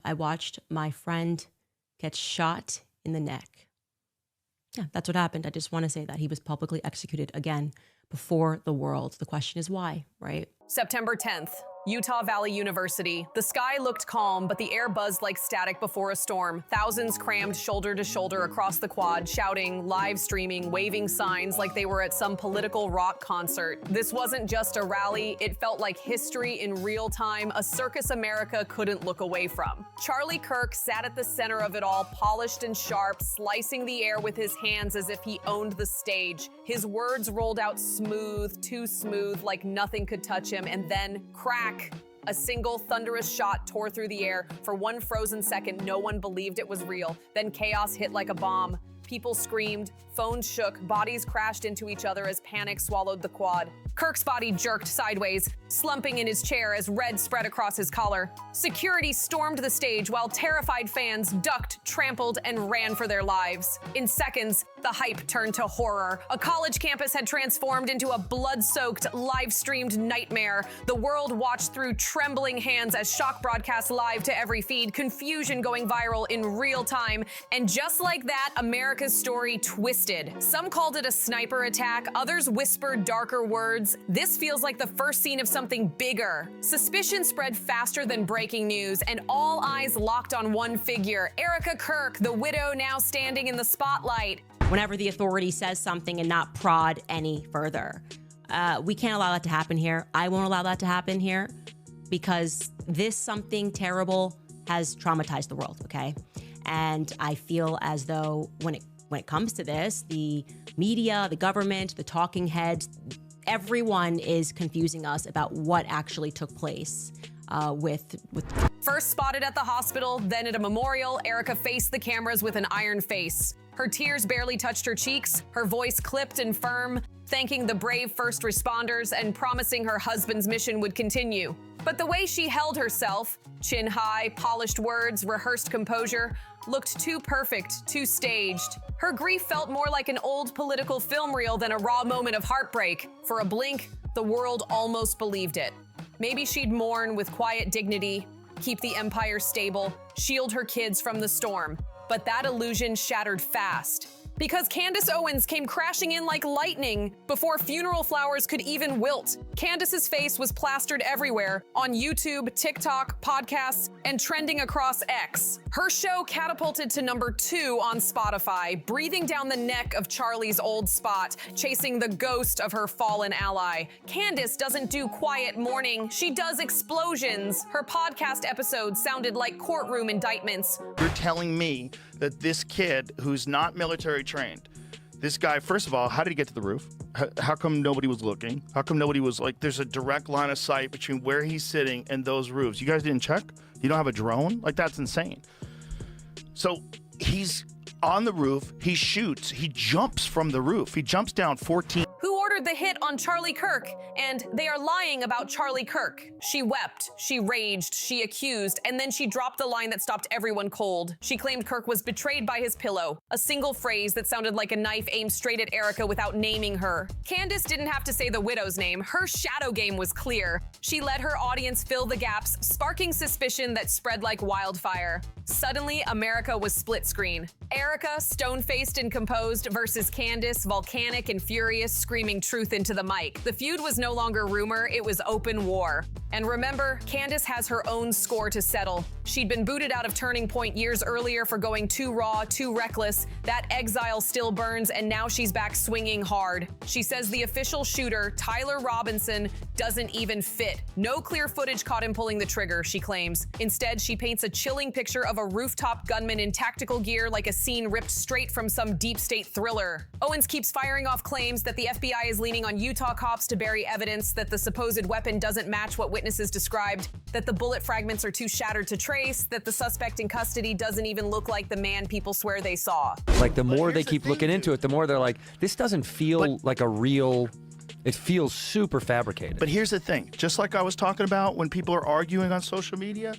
I watched my friend get shot in the neck. Yeah, that's what happened. I just want to say that he was publicly executed again before the world. The question is why, right? September 10th, Utah Valley University. The sky looked calm, but the air buzzed like static before a storm. Thousands crammed shoulder to shoulder across the quad, shouting, live streaming, waving signs like they were at some political rock concert. This wasn't just a rally, it felt like history in real time, a circus America couldn't look away from. Charlie Kirk sat at the center of it all, polished and sharp, slicing the air with his hands as if he owned the stage. His words rolled out smooth, too smooth, like nothing could touch him, and then crack. A single thunderous shot tore through the air. For one frozen second, no one believed it was real. Then chaos hit like a bomb. People screamed, phones shook, bodies crashed into each other as panic swallowed the quad. Kirk's body jerked sideways, slumping in his chair as red spread across his collar. Security stormed the stage while terrified fans ducked, trampled, and ran for their lives. In seconds, the hype turned to horror. A college campus had transformed into a blood-soaked, live-streamed nightmare. The world watched through trembling hands as shock broadcast live to every feed, confusion going viral in real time. And just like that, America's story twisted. Some called it a sniper attack, others whispered darker words. This feels like the first scene of something bigger. Suspicion spread faster than breaking news, and all eyes locked on one figure, Erica Kirk, the widow now standing in the spotlight. Whenever the authority says something and not prod any further. We can't allow that to happen here. I won't allow that to happen here because this something terrible has traumatized the world, okay? And I feel as though when it comes to this, the media, the government, the talking heads, everyone is confusing us about what actually took place with. First spotted at the hospital, then at a memorial, Erica faced the cameras with an iron face. Her tears barely touched her cheeks, her voice clipped and firm, thanking the brave first responders and promising her husband's mission would continue. But the way she held herself, chin high, polished words, rehearsed composure, looked too perfect, too staged. Her grief felt more like an old political film reel than a raw moment of heartbreak. For a blink, the world almost believed it. Maybe she'd mourn with quiet dignity, keep the empire stable, shield her kids from the storm. But that illusion shattered fast. Because Candace Owens came crashing in like lightning before funeral flowers could even wilt. Candace's face was plastered everywhere, on YouTube, TikTok, podcasts, and trending across X. Her show catapulted to #2 on Spotify, breathing down the neck of Charlie's old spot, chasing the ghost of her fallen ally. Candace doesn't do quiet mourning, she does explosions. Her podcast episodes sounded like courtroom indictments. You're telling me that this kid who's not military trained, this guy, first of all, how did he get to the roof? How come nobody was looking? How come nobody was like, there's a direct line of sight between where he's sitting and those roofs? You guys didn't check? You don't have a drone? Like, that's insane. So he's on the roof, he shoots, he jumps from the roof. He jumps down 14. Who ordered the hit on Charlie Kirk? And they are lying about Charlie Kirk. She wept, she raged, she accused, and then she dropped the line that stopped everyone cold. She claimed Kirk was betrayed by his pillow, a single phrase that sounded like a knife aimed straight at Erica without naming her. Candace didn't have to say the widow's name. Her shadow game was clear. She let her audience fill the gaps, sparking suspicion that spread like wildfire. Suddenly, America was split screen. Erica, stone-faced and composed, versus Candace, volcanic and furious, screaming truth into the mic. The feud was no longer rumor, it was open war. And remember, Candace has her own score to settle. She'd been booted out of Turning Point years earlier for going too raw, too reckless. That exile still burns, and now she's back swinging hard. She says the official shooter, Tyler Robinson, doesn't even fit. No clear footage caught him pulling the trigger, she claims. Instead, she paints a chilling picture of a rooftop gunman in tactical gear like a scene ripped straight from some deep state thriller. Owens keeps firing off claims that the FBI is leaning on Utah cops to bury evidence, that the supposed weapon doesn't match what witnesses described, that the bullet fragments are too shattered to trace, that the suspect in custody doesn't even look like the man people swear they saw. Like, the more they keep looking into it, the more they're like, this doesn't feel like a real... It feels super fabricated. But here's the thing. Just like I was talking about when people are arguing on social media,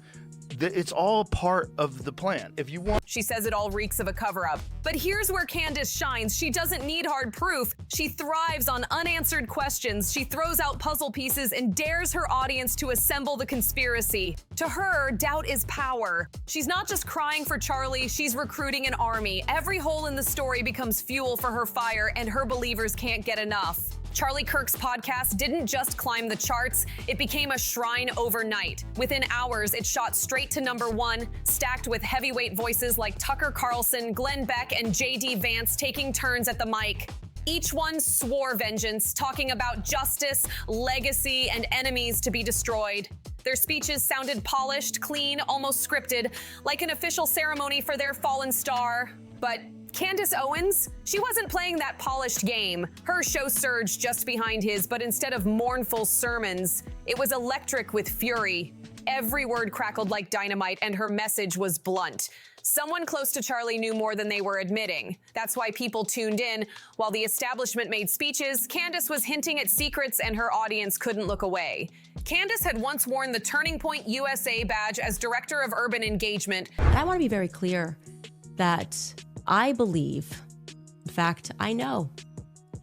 It's all part of the plan. If you want. She says it all reeks of a cover-up. But here's where Candace shines. She doesn't need hard proof. She thrives on unanswered questions. She throws out puzzle pieces and dares her audience to assemble the conspiracy. To her, doubt is power. She's not just crying for Charlie, she's recruiting an army. Every hole in the story becomes fuel for her fire, and her believers can't get enough. Charlie Kirk's podcast didn't just climb the charts, it became a shrine overnight. Within hours, it shot straight to #1, stacked with heavyweight voices like Tucker Carlson, Glenn Beck, and J.D. Vance taking turns at the mic. Each one swore vengeance, talking about justice, legacy, and enemies to be destroyed. Their speeches sounded polished, clean, almost scripted, like an official ceremony for their fallen star. But Candace Owens, she wasn't playing that polished game. Her show surged just behind his, but instead of mournful sermons, it was electric with fury. Every word crackled like dynamite, and her message was blunt. Someone close to Charlie knew more than they were admitting. That's why people tuned in. While the establishment made speeches, Candace was hinting at secrets, and her audience couldn't look away. Candace had once worn the Turning Point USA badge as Director of Urban Engagement. I want to be very clear that I believe, in fact, I know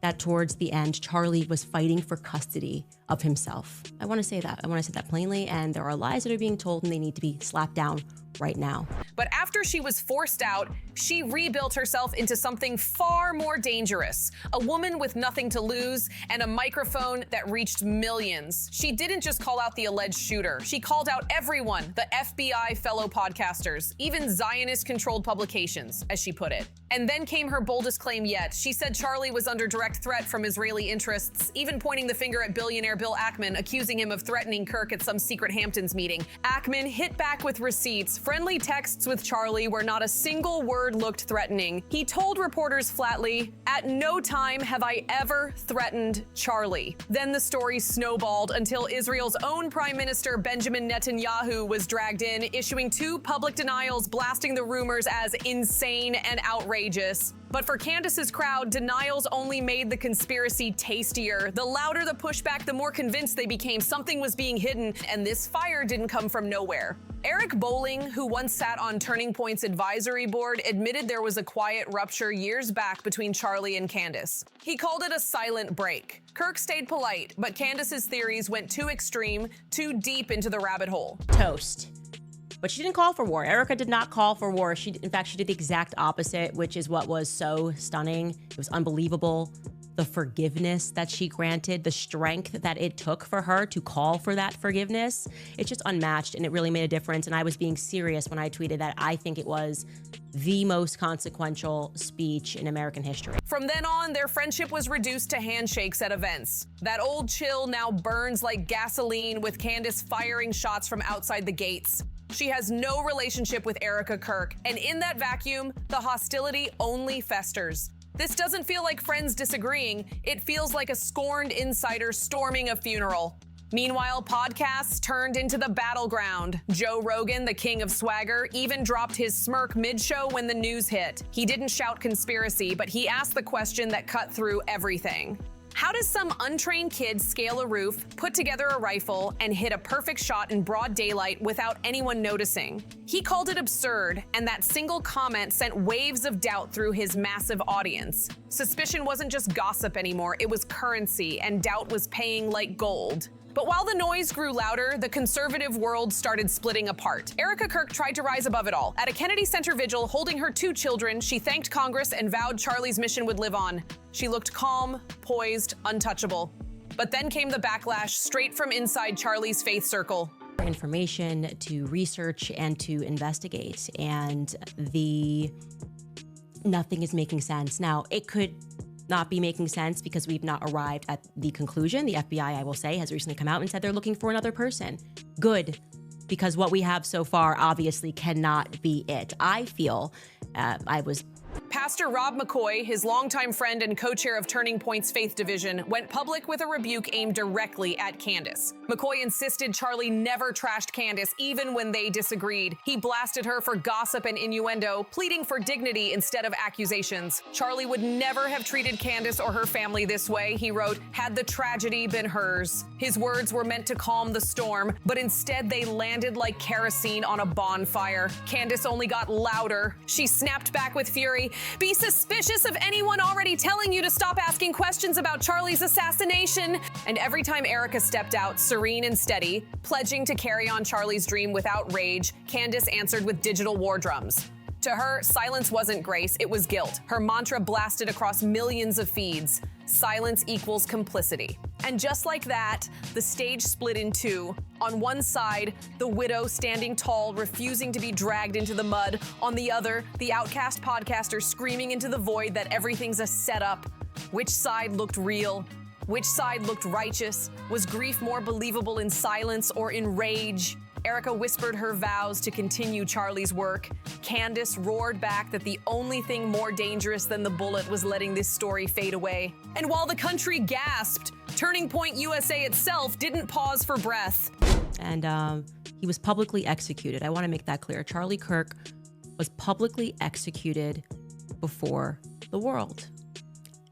that towards the end, Charlie was fighting for custody of himself. I want to say that. I want to say that plainly, and there are lies that are being told, and they need to be slapped down right now. But after she was forced out, she rebuilt herself into something far more dangerous. A woman with nothing to lose and a microphone that reached millions. She didn't just call out the alleged shooter. She called out everyone, the FBI fellow podcasters, even Zionist-controlled publications, as she put it. And then came her boldest claim yet. She said Charlie was under direct threat from Israeli interests, even pointing the finger at billionaire Bill Ackman, accusing him of threatening Kirk at some secret Hamptons meeting. Ackman hit back with receipts, friendly texts with Charlie where not a single word looked threatening. He told reporters flatly, "At no time have I ever threatened Charlie." Then the story snowballed until Israel's own Prime Minister Benjamin Netanyahu was dragged in, issuing 2 public denials, blasting the rumors as insane and outrageous. But for Candace's crowd, denials only made the conspiracy tastier. The louder the pushback, the more convinced they became something was being hidden, and this fire didn't come from nowhere. Eric Bowling, who once sat on Turning Point's advisory board, admitted there was a quiet rupture years back between Charlie and Candace. He called it a silent break. Kirk stayed polite, but Candace's theories went too extreme, too deep into the rabbit hole. Toast. But she didn't call for war. Erica did not call for war. In fact, she did the exact opposite, which is what was so stunning. It was unbelievable. The forgiveness that she granted, the strength that it took for her to call for that forgiveness, it's just unmatched, and it really made a difference. And I was being serious when I tweeted that I think it was the most consequential speech in American history. From then on, their friendship was reduced to handshakes at events. That old chill now burns like gasoline, with Candace firing shots from outside the gates. She has no relationship with Erica Kirk, and in that vacuum, the hostility only festers. This doesn't feel like friends disagreeing, it feels like a scorned insider storming a funeral. Meanwhile, podcasts turned into the battleground. Joe Rogan, the king of swagger, even dropped his smirk mid-show when the news hit. He didn't shout conspiracy, but he asked the question that cut through everything. How does some untrained kid scale a roof, put together a rifle, and hit a perfect shot in broad daylight without anyone noticing? He called it absurd, and that single comment sent waves of doubt through his massive audience. Suspicion wasn't just gossip anymore, it was currency, and doubt was paying like gold. But while the noise grew louder, the conservative world started splitting apart. Erica Kirk tried to rise above it all. At a Kennedy Center vigil holding her 2 children, she thanked Congress and vowed Charlie's mission would live on. She looked calm, poised, untouchable. But then came the backlash straight from inside Charlie's faith circle. Information to research and to investigate, and nothing is making sense. Now, it could not be making sense because we've not arrived at the conclusion. The FBI, I will say, has recently come out and said they're looking for another person. Good, because what we have so far obviously cannot be it. I feel I was Pastor Rob McCoy, his longtime friend and co-chair of Turning Point's Faith Division, went public with a rebuke aimed directly at Candace. McCoy insisted Charlie never trashed Candace, even when they disagreed. He blasted her for gossip and innuendo, pleading for dignity instead of accusations. Charlie would never have treated Candace or her family this way, he wrote, had the tragedy been hers. His words were meant to calm the storm, but instead they landed like kerosene on a bonfire. Candace only got louder. She snapped back with fury. Be suspicious of anyone already telling you to stop asking questions about Charlie's assassination. And every time Erica stepped out, serene and steady, pledging to carry on Charlie's dream without rage, Candace answered with digital war drums. To her, silence wasn't grace, it was guilt. Her mantra blasted across millions of feeds. Silence equals complicity. And just like that, the stage split in two. On one side, the widow standing tall, refusing to be dragged into the mud. On the other, the outcast podcaster screaming into the void that everything's a setup. Which side looked real? Which side looked righteous? Was grief more believable in silence or in rage? Erica whispered her vows to continue Charlie's work. Candace roared back that the only thing more dangerous than the bullet was letting this story fade away. And while the country gasped, Turning Point USA itself didn't pause for breath. And he was publicly executed. I want to make that clear. Charlie Kirk was publicly executed before the world.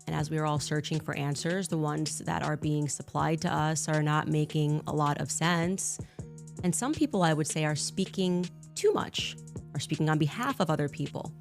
And as we are all searching for answers, the ones that are being supplied to us are not making a lot of sense. And some people, I would say, are speaking too much, are speaking on behalf of other people.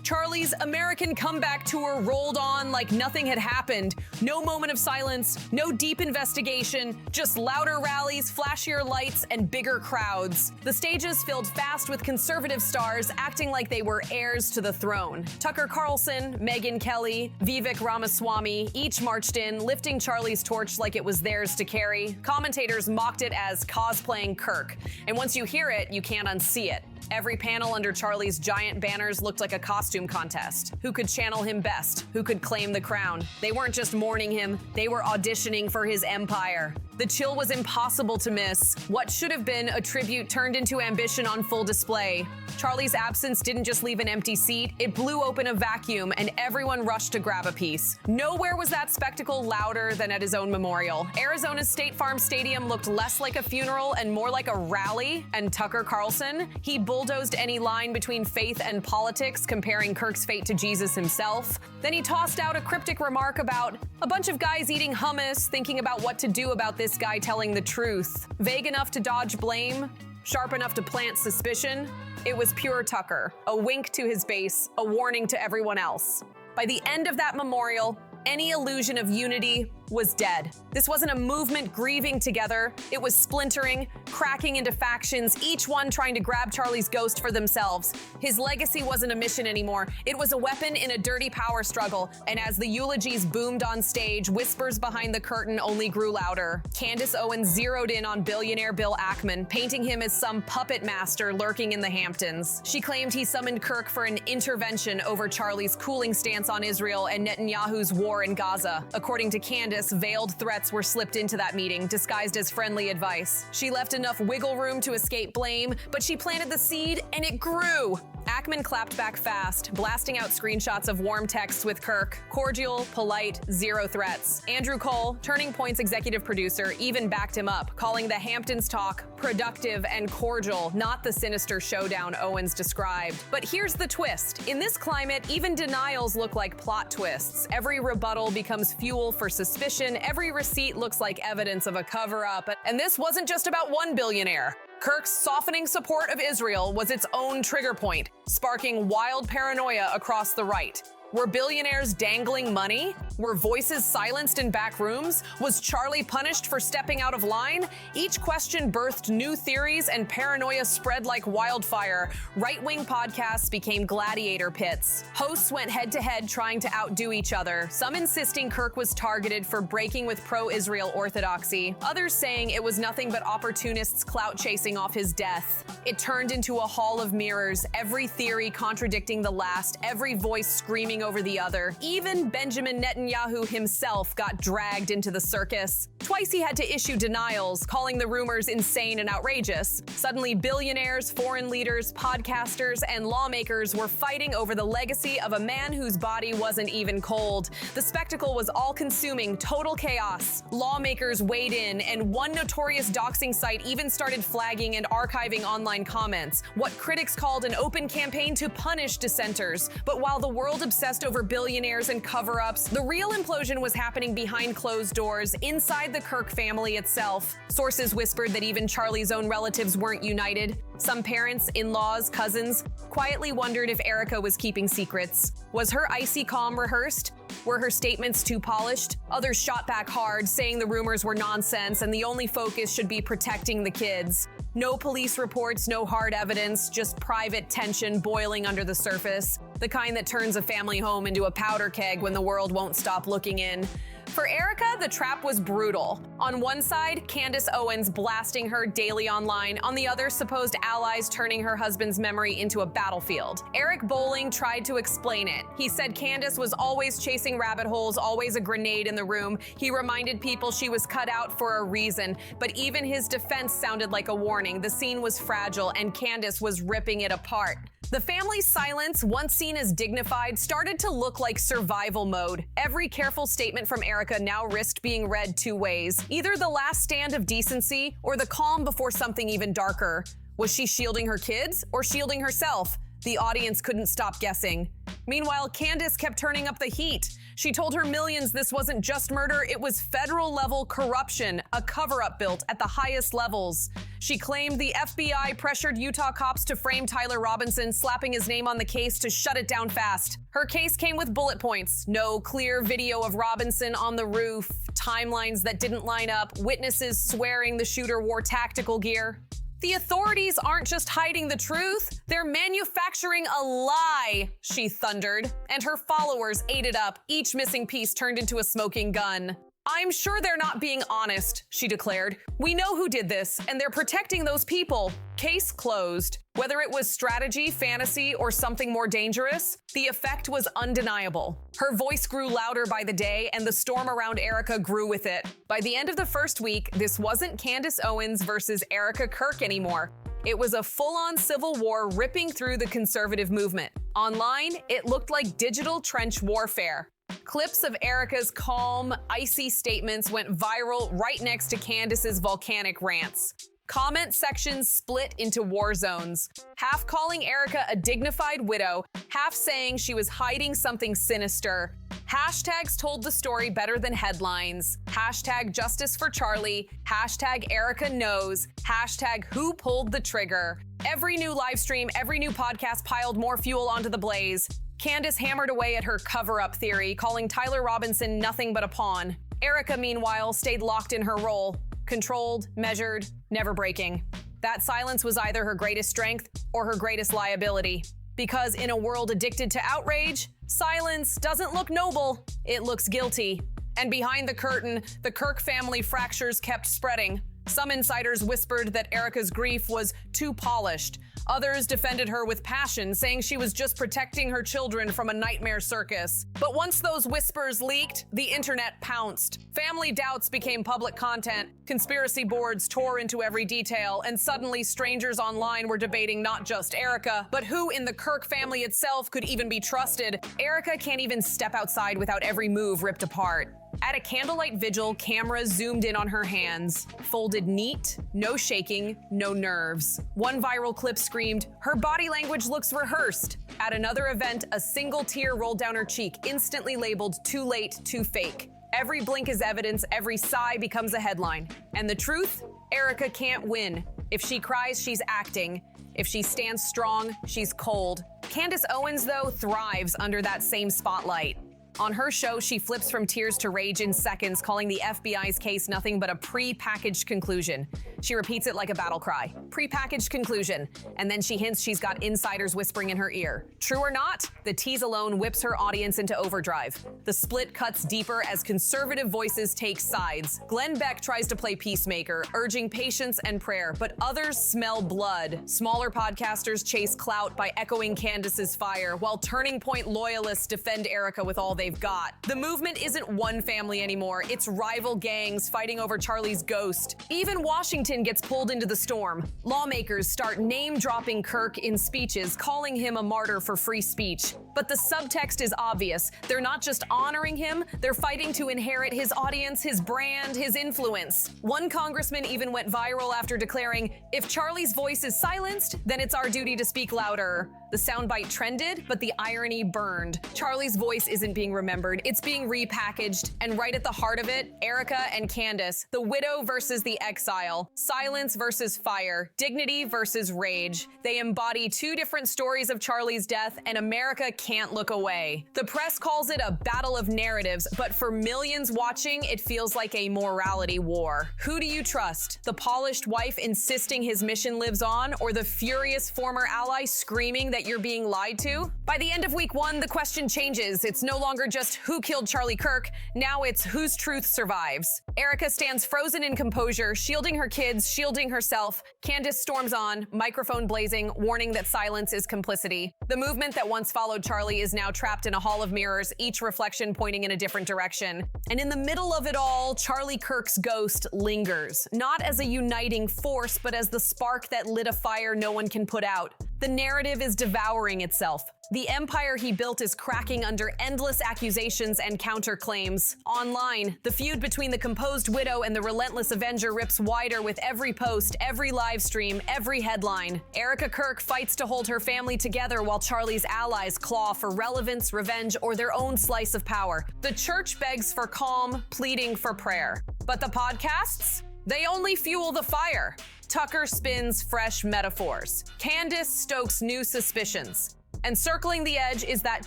Charlie's American comeback tour rolled on like nothing had happened. No moment of silence, no deep investigation, just louder rallies, flashier lights, and bigger crowds. The stages filled fast with conservative stars acting like they were heirs to the throne. Tucker Carlson, Megyn Kelly, Vivek Ramaswamy each marched in, lifting Charlie's torch like it was theirs to carry. Commentators mocked it as cosplaying Kirk. And once you hear it, you can't unsee it. Every panel under Charlie's giant banners looked like a costume contest. Who could channel him best? Who could claim the crown? They weren't just mourning him, they were auditioning for his empire. The chill was impossible to miss. What should have been a tribute turned into ambition on full display. Charlie's absence didn't just leave an empty seat, it blew open a vacuum and everyone rushed to grab a piece. Nowhere was that spectacle louder than at his own memorial. Arizona's State Farm Stadium looked less like a funeral and more like a rally, and Tucker Carlson, he bulldozed any line between faith and politics, comparing Kirk's fate to Jesus himself. Then he tossed out a cryptic remark about a bunch of guys eating hummus, thinking about what to do about this guy telling the truth. Vague enough to dodge blame, sharp enough to plant suspicion. It was pure Tucker, a wink to his base, a warning to everyone else. By the end of that memorial, any illusion of unity was dead. This wasn't a movement grieving together, it was splintering, cracking into factions, each one trying to grab Charlie's ghost for themselves. His legacy wasn't a mission anymore, it was a weapon in a dirty power struggle, and as the eulogies boomed on stage, whispers behind the curtain only grew louder. Candace Owens zeroed in on billionaire Bill Ackman, painting him as some puppet master lurking in the Hamptons. She claimed he summoned Kirk for an intervention over Charlie's cooling stance on Israel and Netanyahu's war in Gaza. According to Candace, veiled threats were slipped into that meeting, disguised as friendly advice. She left enough wiggle room to escape blame, but she planted the seed and it grew. Ackman clapped back fast, blasting out screenshots of warm texts with Kirk. Cordial, polite, zero threats. Andrew Cole, Turning Point's executive producer, even backed him up, calling the Hamptons talk productive and cordial, not the sinister showdown Owens described. But here's the twist. In this climate, even denials look like plot twists. Every rebuttal becomes fuel for suspicion. Every receipt looks like evidence of a cover-up. And this wasn't just about one billionaire. Kirk's softening support of Israel was its own trigger point, sparking wild paranoia across the right. Were billionaires dangling money? Were voices silenced in back rooms? Was Charlie punished for stepping out of line? Each question birthed new theories and paranoia spread like wildfire. Right-wing podcasts became gladiator pits. Hosts went head-to-head trying to outdo each other, some insisting Kirk was targeted for breaking with pro-Israel orthodoxy, others saying it was nothing but opportunists clout-chasing off his death. It turned into a hall of mirrors, every theory contradicting the last, every voice screaming over the other. Even Benjamin Netanyahu himself got dragged into the circus. Twice he had to issue denials, calling the rumors insane and outrageous. Suddenly, billionaires, foreign leaders, podcasters, and lawmakers were fighting over the legacy of a man whose body wasn't even cold. The spectacle was all-consuming, total chaos. Lawmakers weighed in, and one notorious doxing site even started flagging and archiving online comments, what critics called an open campaign to punish dissenters. But while the world obsessed over billionaires and cover-ups, the real implosion was happening behind closed doors, inside the Kirk family itself. Sources whispered that even Charlie's own relatives weren't united. Some parents, in-laws, cousins quietly wondered if Erica was keeping secrets. Was her icy calm rehearsed? Were her statements too polished? Others shot back hard, saying the rumors were nonsense and the only focus should be protecting the kids. No police reports, no hard evidence, just private tension boiling under the surface. The kind that turns a family home into a powder keg when the world won't stop looking in. For Erica, the trap was brutal. On one side, Candace Owens blasting her daily online. On the other, supposed allies turning her husband's memory into a battlefield. Eric Bowling tried to explain it. He said Candace was always chasing rabbit holes, always a grenade in the room. He reminded people she was cut out for a reason. But even his defense sounded like a warning. The scene was fragile, and Candace was ripping it apart. The family's silence, once seen as dignified, started to look like survival mode. Every careful statement from Erica now risked being read two ways. Either the last stand of decency or the calm before something even darker. Was she shielding her kids or shielding herself? The audience couldn't stop guessing. Meanwhile, Candace kept turning up the heat. She told her millions this wasn't just murder, it was federal-level corruption, a cover-up built at the highest levels. She claimed the FBI pressured Utah cops to frame Tyler Robinson, slapping his name on the case to shut it down fast. Her case came with bullet points. No clear video of Robinson on the roof, timelines that didn't line up, witnesses swearing the shooter wore tactical gear. The authorities aren't just hiding the truth, they're manufacturing a lie, she thundered, and her followers ate it up, each missing piece turned into a smoking gun. I'm sure they're not being honest, she declared. We know who did this, and they're protecting those people. Case closed. Whether it was strategy, fantasy, or something more dangerous, the effect was undeniable. Her voice grew louder by the day, and the storm around Erica grew with it. By the end of the first week, this wasn't Candace Owens versus Erica Kirk anymore. It was a full-on civil war ripping through the conservative movement. Online, it looked like digital trench warfare. Clips of Erica's calm, icy statements went viral right next to Candace's volcanic rants. Comment sections split into war zones, half calling Erica a dignified widow, half saying she was hiding something sinister. Hashtags told the story better than headlines. Hashtag justice for Charlie, hashtag Erica knows, hashtag who pulled the trigger. Every new live stream, every new podcast piled more fuel onto the blaze. Candace hammered away at her cover-up theory, calling Tyler Robinson nothing but a pawn. Erica, meanwhile, stayed locked in her role. Controlled, measured, never breaking. That silence was either her greatest strength or her greatest liability. Because in a world addicted to outrage, silence doesn't look noble, it looks guilty. And behind the curtain, the Kirk family fractures kept spreading. Some insiders whispered that Erica's grief was too polished. Others defended her with passion, saying she was just protecting her children from a nightmare circus. But once those whispers leaked, the internet pounced. Family doubts became public content. Conspiracy boards tore into every detail, and suddenly strangers online were debating not just Erica, but who in the Kirk family itself could even be trusted. Erica can't even step outside without every move ripped apart. At a candlelight vigil, cameras zoomed in on her hands. Folded neat, no shaking, no nerves. One viral clip screamed, "Her body language looks rehearsed." At another event, a single tear rolled down her cheek, instantly labeled too late, too fake. Every blink is evidence, every sigh becomes a headline. And the truth? Erica can't win. If she cries, she's acting. If she stands strong, she's cold. Candace Owens, though, thrives under that same spotlight. On her show, she flips from tears to rage in seconds, calling the FBI's case nothing but a pre-packaged conclusion. She repeats it like a battle cry. Pre-packaged conclusion. And then she hints she's got insiders whispering in her ear. True or not, the tease alone whips her audience into overdrive. The split cuts deeper as conservative voices take sides. Glenn Beck tries to play peacemaker, urging patience and prayer, but others smell blood. Smaller podcasters chase clout by echoing Candace's fire, while Turning Point loyalists defend Erica with all they've they've got. The movement isn't one family anymore, it's rival gangs fighting over Charlie's ghost. Even Washington gets pulled into the storm. Lawmakers start name-dropping Kirk in speeches, calling him a martyr for free speech. But the subtext is obvious. They're not just honoring him, they're fighting to inherit his audience, his brand, his influence. One congressman even went viral after declaring, "If Charlie's voice is silenced, then it's our duty to speak louder." The soundbite trended, but the irony burned. Charlie's voice isn't being remembered, it's being repackaged, and right at the heart of it, Erica and Candace, the widow versus the exile, silence versus fire, dignity versus rage. They embody two different stories of Charlie's death, and America can't look away. The press calls it a battle of narratives, but for millions watching, it feels like a morality war. Who do you trust? The polished wife insisting his mission lives on, or the furious former ally screaming that you're being lied to? By the end of week 1, the question changes. It's no longer just who killed Charlie Kirk, now it's whose truth survives. Erica stands frozen in composure, shielding her kids, shielding herself. Candace storms on, microphone blazing, warning that silence is complicity. The movement that once followed Charlie is now trapped in a hall of mirrors, each reflection pointing in a different direction. And in the middle of it all, Charlie Kirk's ghost lingers, not as a uniting force, but as the spark that lit a fire no one can put out. The narrative is devouring itself. The empire he built is cracking under endless accusations and counterclaims. Online, the feud between the composed widow and the relentless avenger rips wider with every post, every live stream, every headline. Erica Kirk fights to hold her family together while Charlie's allies claw for relevance, revenge, or their own slice of power. The church begs for calm, pleading for prayer. But the podcasts? They only fuel the fire. Tucker spins fresh metaphors. Candace stokes new suspicions. And circling the edge is that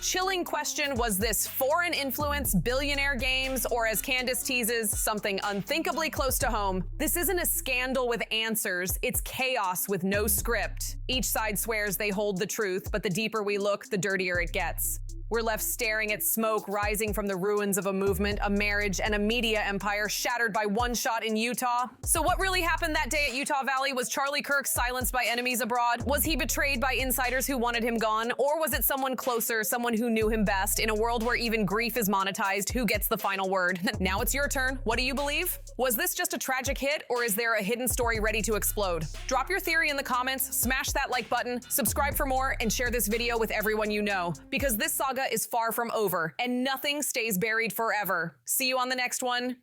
chilling question, was this foreign influence, billionaire games, or as Candace teases, something unthinkably close to home? This isn't a scandal with answers, it's chaos with no script. Each side swears they hold the truth, but the deeper we look, the dirtier it gets. We're left staring at smoke rising from the ruins of a movement, a marriage, and a media empire shattered by one shot in Utah. So what really happened that day at Utah Valley? Was Charlie Kirk silenced by enemies abroad? Was he betrayed by insiders who wanted him gone? Or was it someone closer, someone who knew him best? In a world where even grief is monetized, who gets the final word? Now it's your turn. What do you believe? Was this just a tragic hit, or is there a hidden story ready to explode? Drop your theory in the comments, smash that like button, subscribe for more, and share this video with everyone you know. Because this saga is far from over, and nothing stays buried forever. See you on the next one.